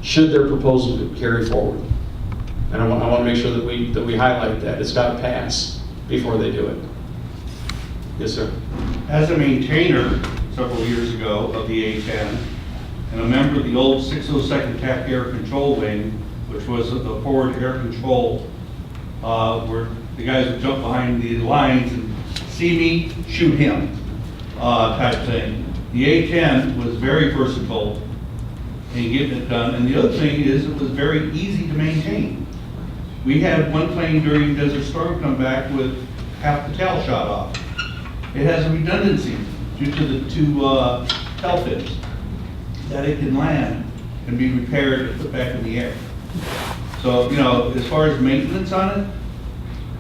should their proposal carry forward. And I want to make sure that we highlight that. It's got to pass before they do it. Yes, sir. As a maintainer several years ago of the A-10 and a member of the old 602nd TAC Air Control Wing, which was the forward air control, where the guys would jump behind the lines and see me, shoot him, type thing. The A-10 was very versatile in getting it done, and the other thing is it was very easy to maintain. We had one plane during Desert Storm come back with half the tail shot off. It has a redundancy due to the two tail fins that it can land and be repaired and put back in the air. So, you know, as far as maintenance on it,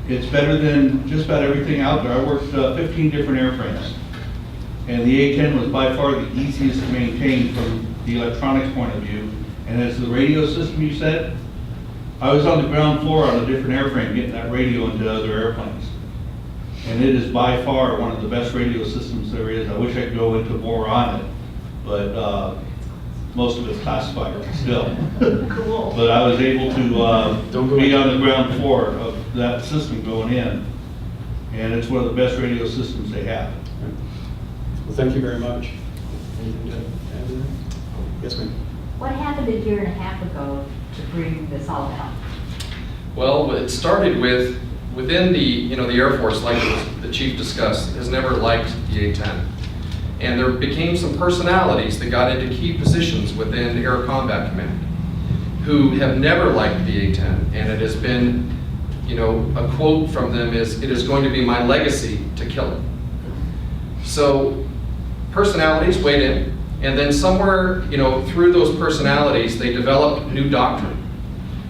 it's better than just about everything out there. I worked 15 different airframes, and the A-10 was by far the easiest to maintain from the electronics point of view. And as the radio system you said, I was on the ground floor on a different airframe getting that radio into other airplanes. And it is by far one of the best radio systems there is. I wish I could go into more on it, but most of it's classified still. Cool. But I was able to be on the ground floor of that system going in. And it's one of the best radio systems they have. Well, thank you very much. Anything to add to that? Yes, ma'am. What happened a year and a half ago to bring this all about? Well, it started with, within the Air Force, like the chief discussed, has never liked the A-10. And there became some personalities that got into key positions within Air Combat Command who have never liked the A-10, and it has been, a quote from them is, "It is going to be my legacy to kill it." So personalities weighed in, and then somewhere, through those personalities, they developed new doctrine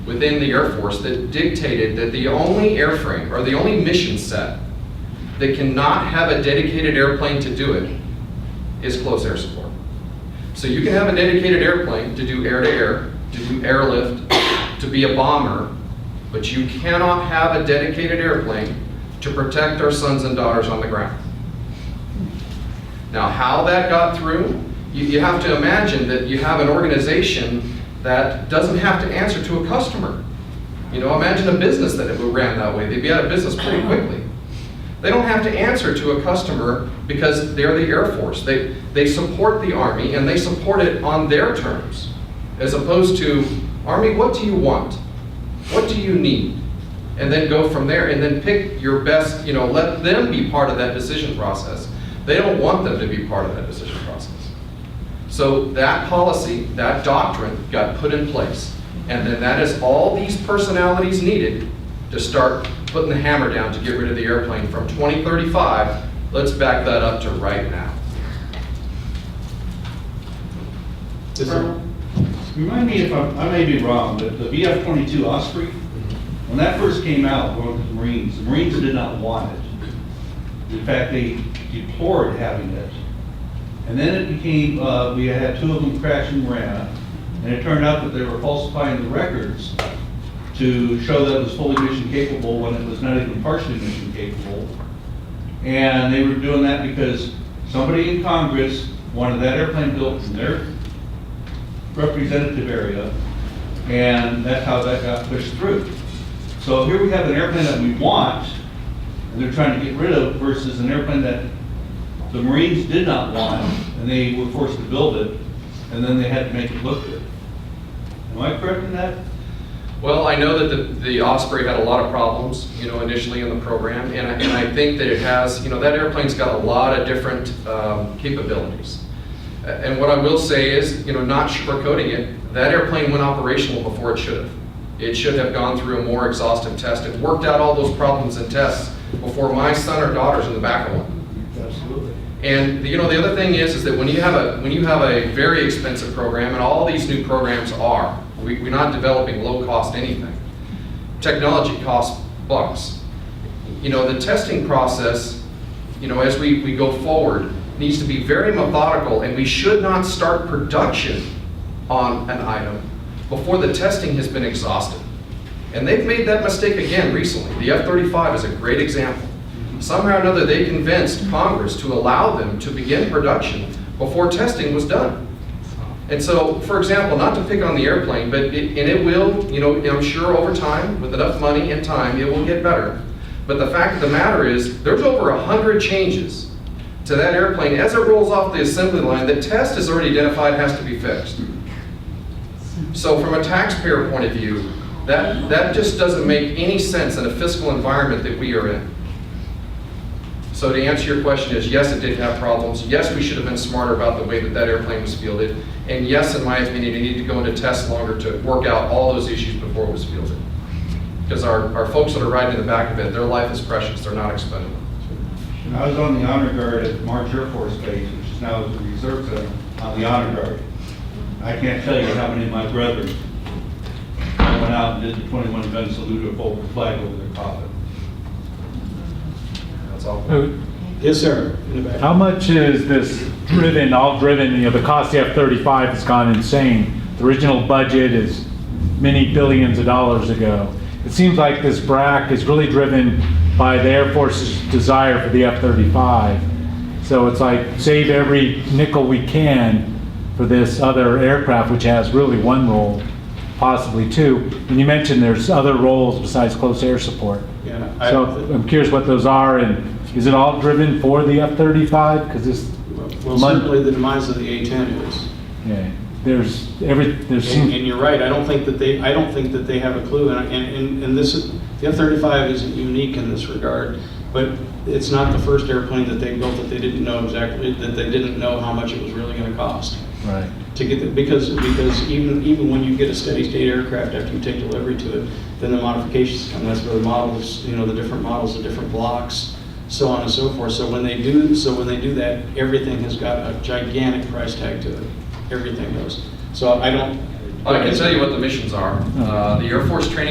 within the Air Force that dictated that the only airframe, or the only mission set, that cannot have a dedicated airplane to do it is close air support. So you can have a dedicated airplane to do air-to-air, to do airlift, to be a bomber, but you cannot have a dedicated airplane to protect our sons and daughters on the ground. Now, how that got through, you have to imagine that you have an organization that doesn't have to answer to a customer. Imagine a business that ran that way. They'd be out of business pretty quickly. They don't have to answer to a customer because they're the Air Force. They support the Army, and they support it on their terms, as opposed to, Army, what do you want? What do you need? And then go from there, and then pick your best, let them be part of that decision process. They don't want them to be part of that decision process. So that policy, that doctrine got put in place. And then that is all these personalities needed to start putting the hammer down to get rid of the airplane from 2035. Let's back that up to right now. Yes, sir. Remind me if I may be wrong, but the VF-22 Osprey, when that first came out, going with the Marines did not want it. In fact, they deplored having it. And then it became, we had two of them crash in Marana, and it turned out that they were falsifying the records to show that it was fully mission capable when it was not even partially mission capable. And they were doing that because somebody in Congress wanted that airplane built in their representative area, and that's how that got pushed through. So here we have an airplane that we want, and they're trying to get rid of, versus an airplane that the Marines did not want, and they were forced to build it, and then they had to make it look good. Am I correct in that? Well, I know that the Osprey had a lot of problems, initially in the program, and I think that it has, that airplane's got a lot of different capabilities. And what I will say is, not sugarcoating it, that airplane went operational before it should have. It should have gone through a more exhaustive test and worked out all those problems and tests before my son or daughter's in the back of one. Absolutely. And the other thing is that when you have a very expensive program, and all these new programs are, we're not developing low-cost anything. Technology costs bucks. The testing process, as we go forward, needs to be very methodical, and we should not start production on an item before the testing has been exhausted. And they've made that mistake again recently. The F-35 is a great example. Somehow or another, they convinced Congress to allow them to begin production before testing was done. And so, for example, not to pick on the airplane, but it will, you know, I'm sure over time, with enough money and time, it will get better. But the fact of the matter is, there's over 100 changes to that airplane as it rolls off the assembly line that Test has already identified has to be fixed. So from a taxpayer point of view, that just doesn't make any sense in a fiscal environment that we are in. So to answer your question is, yes, it did have problems. Yes, we should have been smarter about the way that airplane was fielded. And yes, in my opinion, it needed to go into test longer to work out all those issues before it was fielded. Because our folks that are riding in the back of it, their life is precious. They're not expendable. I was on the honor guard at March Air Force Base, which is now the reserve center, on the honor guard. I can't tell you how many of my brethren went out and did the 21 gun salute or fold the flag over their coffin. That's all. Yes, sir. In the back. How much is this driven, all driven, you know, the cost of the F-35 has gone insane. The original budget is many billions of dollars ago. It seems like this BRAC is really driven by the Air Force's desire for the F-35. So it's like save every nickel we can for this other aircraft, which has really one role, possibly two. And you mentioned there's other roles besides close air support. Yeah, So I'm curious what those are, and is it all driven for the F-35? Because this, well, certainly the demise of the A-10 is. yeah, there's And seems, you're right, I don't think that they have a clue, and this, the F-35 isn't unique in this regard, but it's not the first airplane that they built that they didn't know exactly, that they didn't know how much it was really gonna cost. right. To get the, because even when you get a steady state aircraft after you take delivery to it, then the modifications come. That's where the models, you know, the different models, the different blocks, so on and so forth. So when they do that, everything has got a gigantic price tag to it. Everything does. So I don't. I can tell you what the missions are. The Air Force Training